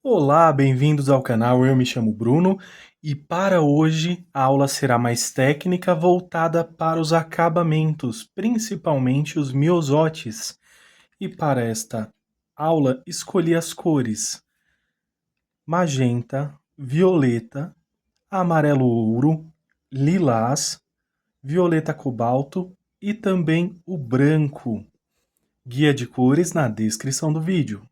Olá, bem-vindos ao canal. Eu me chamo Bruno e para hoje a aula será mais técnica, voltada para os acabamentos, principalmente os miosotes. E para esta aula escolhi as cores magenta, violeta, amarelo ouro, lilás, violeta cobalto e também o branco. Guia de cores na descrição do vídeo.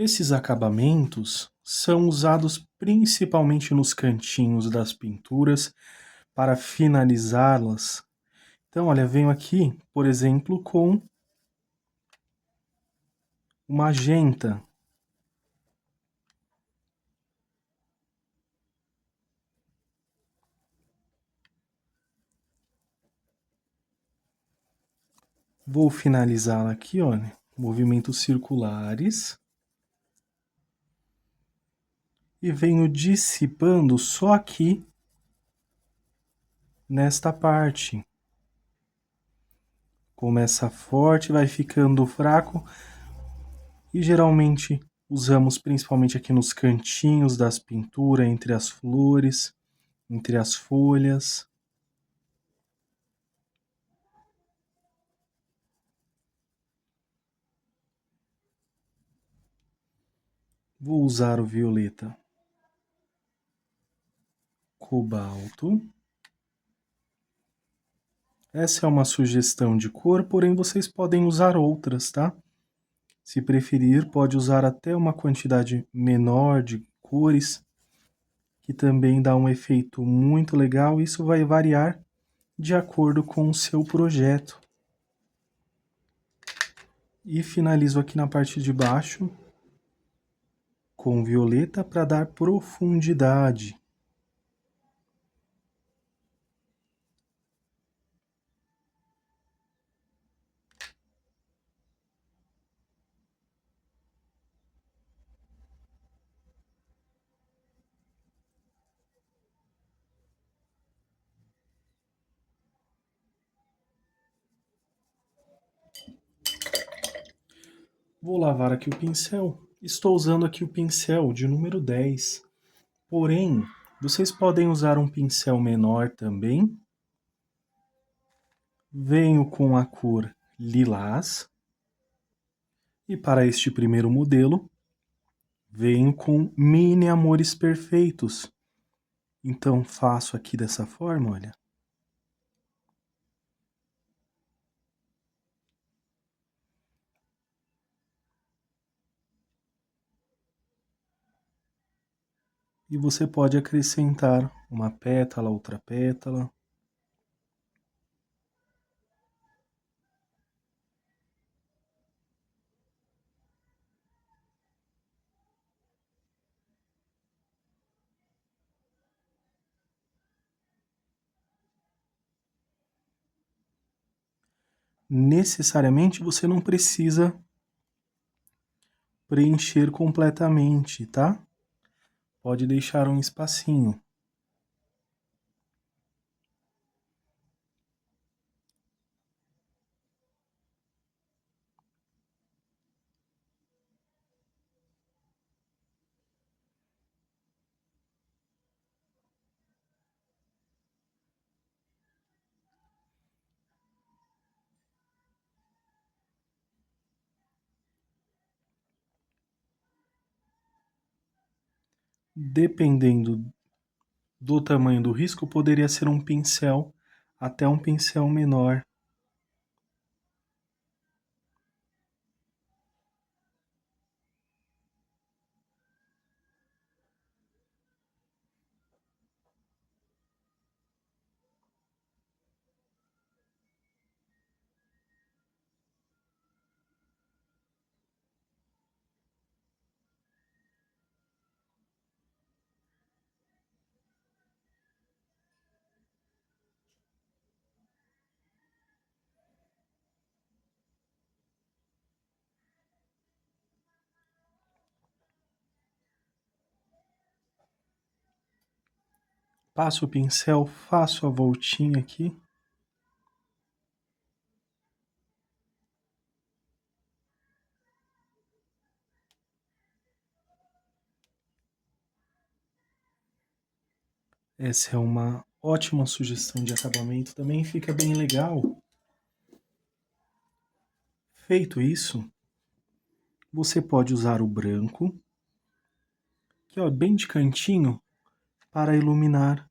Esses acabamentos são usados principalmente nos cantinhos das pinturas para finalizá-las. Então, olha, venho aqui, por exemplo, com o magenta. Vou finalizá-la aqui, olha, movimentos circulares. E venho dissipando só aqui, nesta parte. Começa forte, vai ficando fraco. E geralmente usamos principalmente aqui nos cantinhos das pinturas, entre as flores, entre as folhas. Vou usar o violeta cobalto. Essa é uma sugestão de cor, porém vocês podem usar outras, tá? Se preferir, pode usar até uma quantidade menor de cores, que também dá um efeito muito legal. Isso vai variar de acordo com o seu projeto. E finalizo aqui na parte de baixo com violeta para dar profundidade. Vou lavar aqui o pincel. Estou usando aqui o pincel de número 10. Porém, vocês podem usar um pincel menor também. Venho com a cor lilás. E para este primeiro modelo, venho com mini amores perfeitos. Então faço aqui dessa forma, olha. E você pode acrescentar uma pétala, outra pétala. Necessariamente você não precisa preencher completamente, tá? Pode deixar um espacinho. Dependendo do tamanho do risco, poderia ser um pincel até um pincel menor. Passo o pincel, faço a voltinha aqui. Essa é uma ótima sugestão de acabamento, também fica bem legal. Feito isso, você pode usar o branco, que é bem de cantinho, para iluminar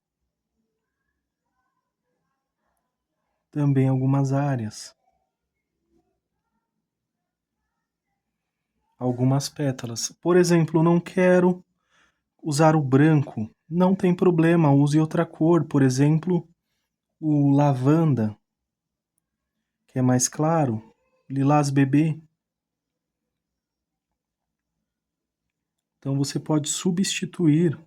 também algumas áreas, algumas pétalas. Por exemplo, não quero usar o branco, não tem problema, use outra cor, por exemplo, o lavanda, que é mais claro, lilás bebê. Então você pode substituir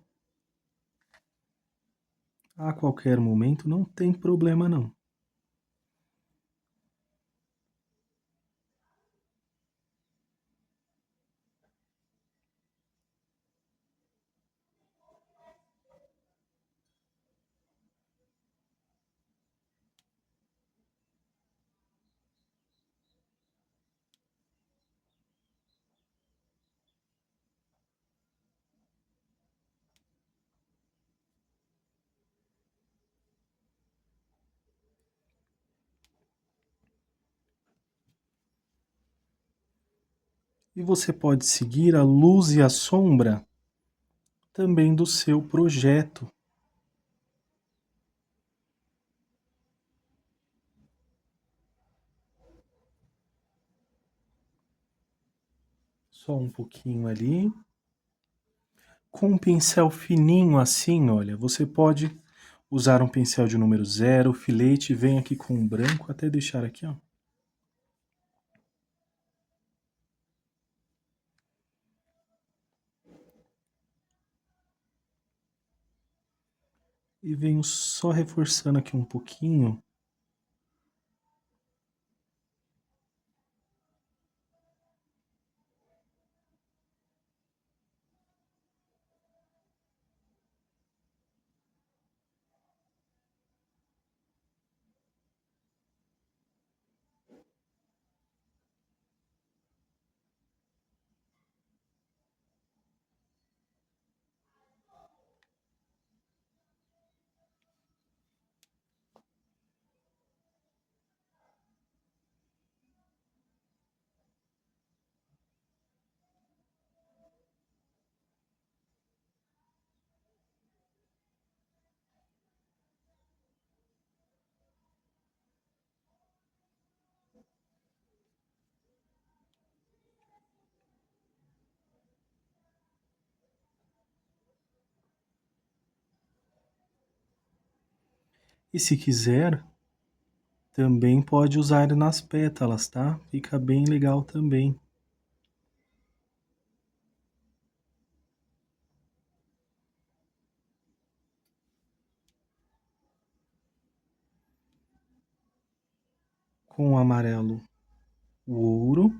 a qualquer momento, não tem problema não. E você pode seguir a luz e a sombra também do seu projeto. Só um pouquinho ali. Com um pincel fininho assim, olha, você pode usar um pincel de número 0, filete, vem aqui com um branco, até deixar aqui, ó. E venho só reforçando aqui um pouquinho. E se quiser, também pode usar nas pétalas, tá? Fica bem legal também. Com o amarelo, o ouro.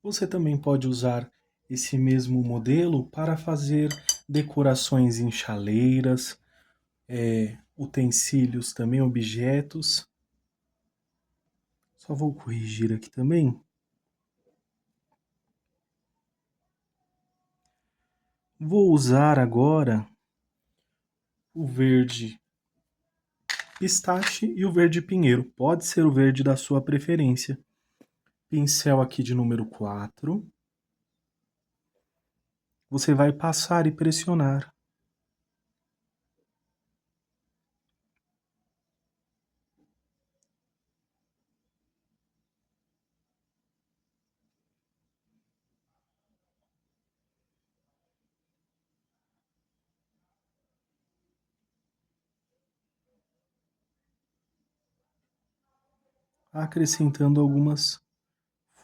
Você também pode usar esse mesmo modelo para fazer decorações em chaleiras, utensílios também, objetos. Só vou corrigir aqui também. Vou usar agora o verde pistache e o verde pinheiro. Pode ser o verde da sua preferência. Pincel aqui de número 4. Você vai passar e pressionar. Acrescentando algumas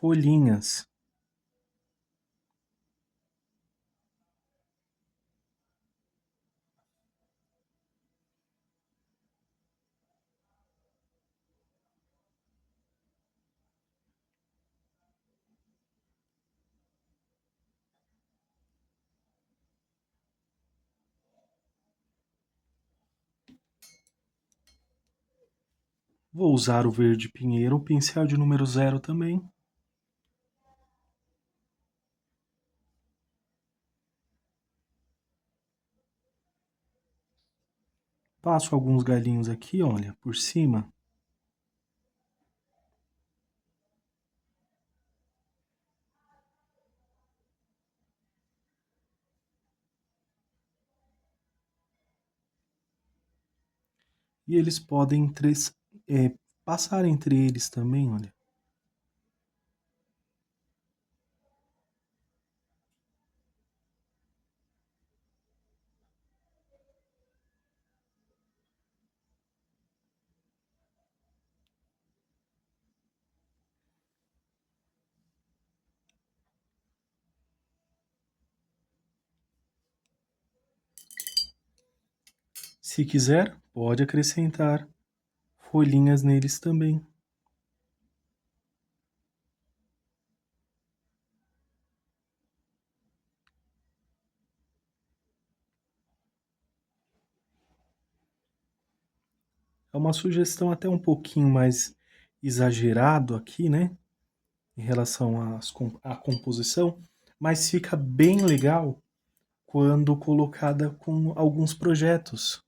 folhinhas. Vou usar o verde pinheiro, o pincel de número 0 também. Passo alguns galinhos aqui, olha, por cima. E eles podem passar entre eles também, olha. Se quiser, pode acrescentar folhinhas neles também. É uma sugestão até um pouquinho mais exagerado aqui, né? Em relação à composição, mas fica bem legal quando colocada com alguns projetos.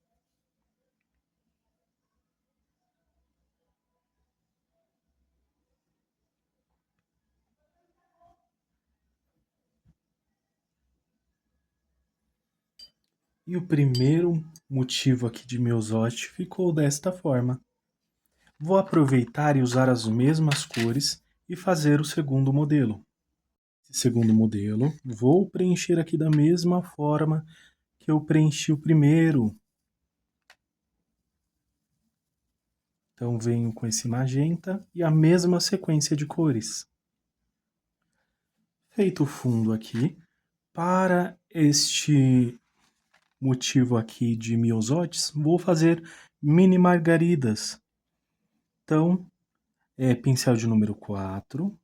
E o primeiro motivo aqui de miosote ficou desta forma. Vou aproveitar e usar as mesmas cores e fazer o segundo modelo. Esse segundo modelo, vou preencher aqui da mesma forma que eu preenchi o primeiro. Então venho com esse magenta e a mesma sequência de cores. Feito o fundo aqui, para este motivo aqui de miosotes, vou fazer mini margaridas. Então, pincel de número 4,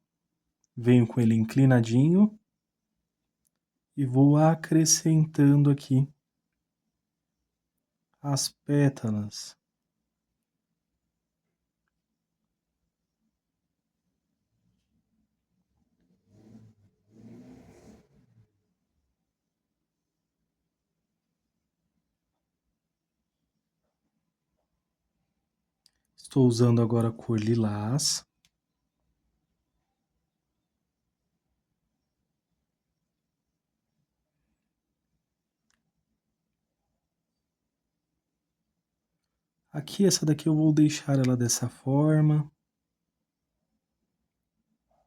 venho com ele inclinadinho e vou acrescentando aqui as pétalas. Estou usando agora a cor lilás. Aqui, essa daqui eu vou deixar ela dessa forma.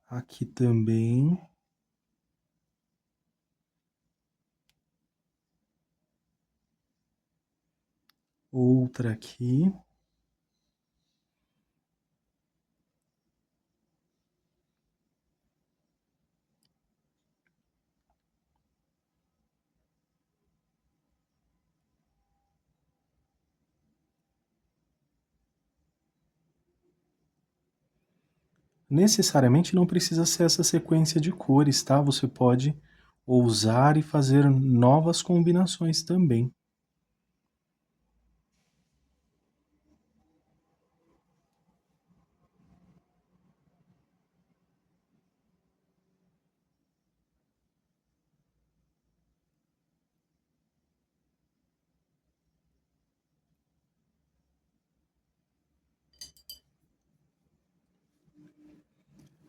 Aqui também. Outra aqui. Necessariamente não precisa ser essa sequência de cores, tá? Você pode ousar e fazer novas combinações também.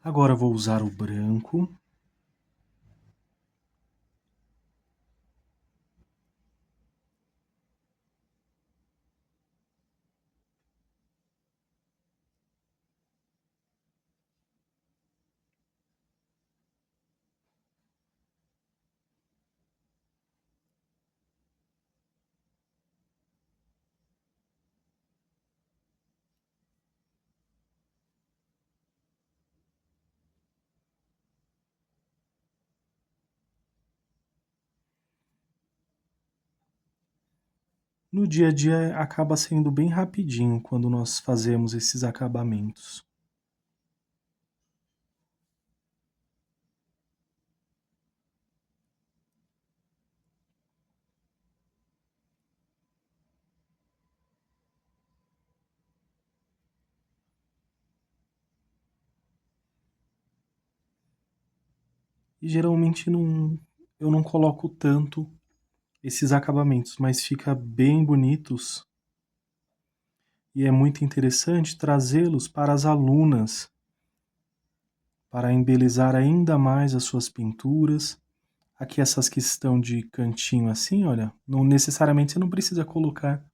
Agora vou usar o branco. No dia a dia acaba sendo bem rapidinho quando nós fazemos esses acabamentos. E geralmente eu não coloco tanto esses acabamentos, mas fica bem bonitos e é muito interessante trazê-los para as alunas, para embelezar ainda mais as suas pinturas. Aqui essas que estão de cantinho assim, olha, não necessariamente você não precisa colocar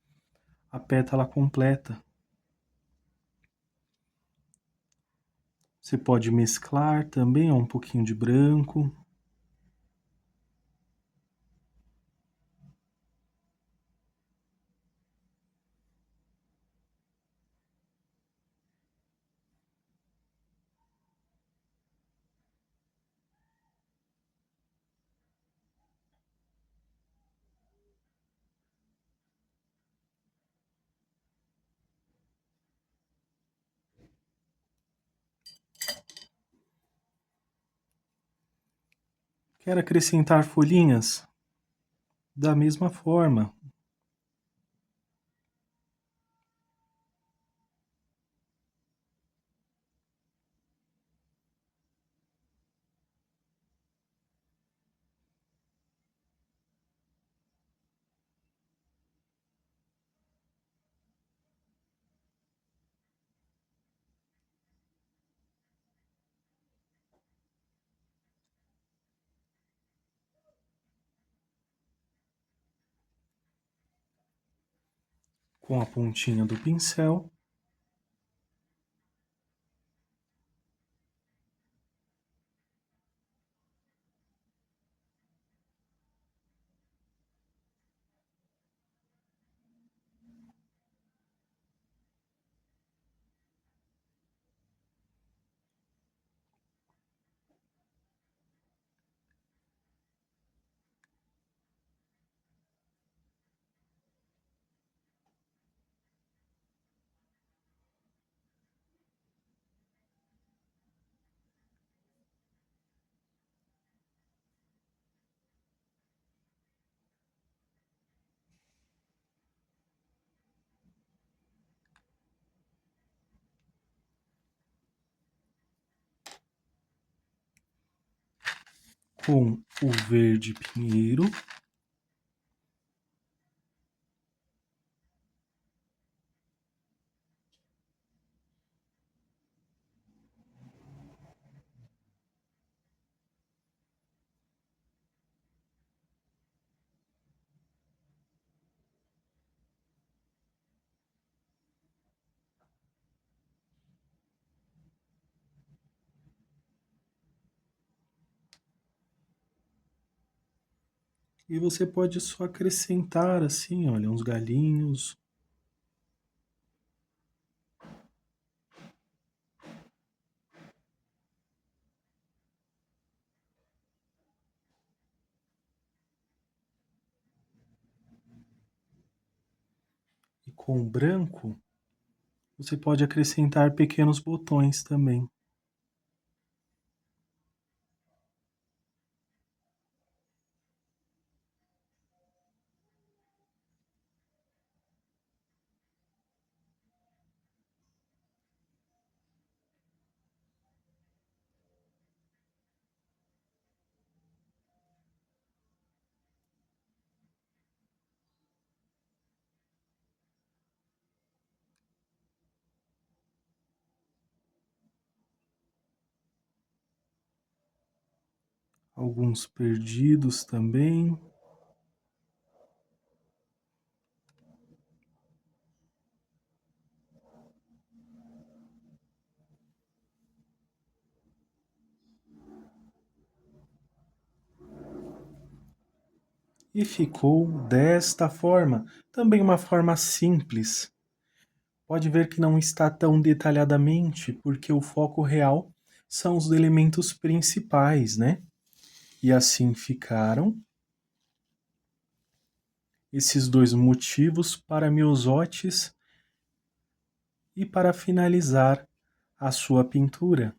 a pétala completa. Você pode mesclar também, ó, um pouquinho de branco. Quer acrescentar folhinhas? Da mesma forma. Com a pontinha do pincel. Com o verde pinheiro. E você pode só acrescentar assim, olha, uns galinhos. E com o branco, você pode acrescentar pequenos botões também. Alguns perdidos também. E ficou desta forma. Também uma forma simples. Pode ver que não está tão detalhadamente, porque o foco real são os elementos principais, né? E assim ficaram esses dois motivos para miosotes e para finalizar a sua pintura.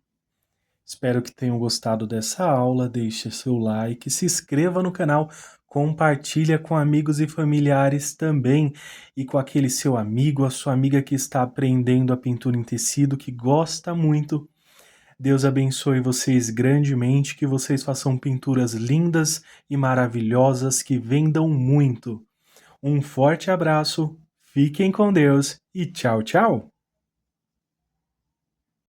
Espero que tenham gostado dessa aula, deixe seu like, se inscreva no canal, compartilha com amigos e familiares também e com aquele seu amigo, a sua amiga que está aprendendo a pintura em tecido, que gosta muito Deus abençoe vocês grandemente, que vocês façam pinturas lindas e maravilhosas que vendam muito. Um forte abraço, fiquem com Deus e tchau, tchau!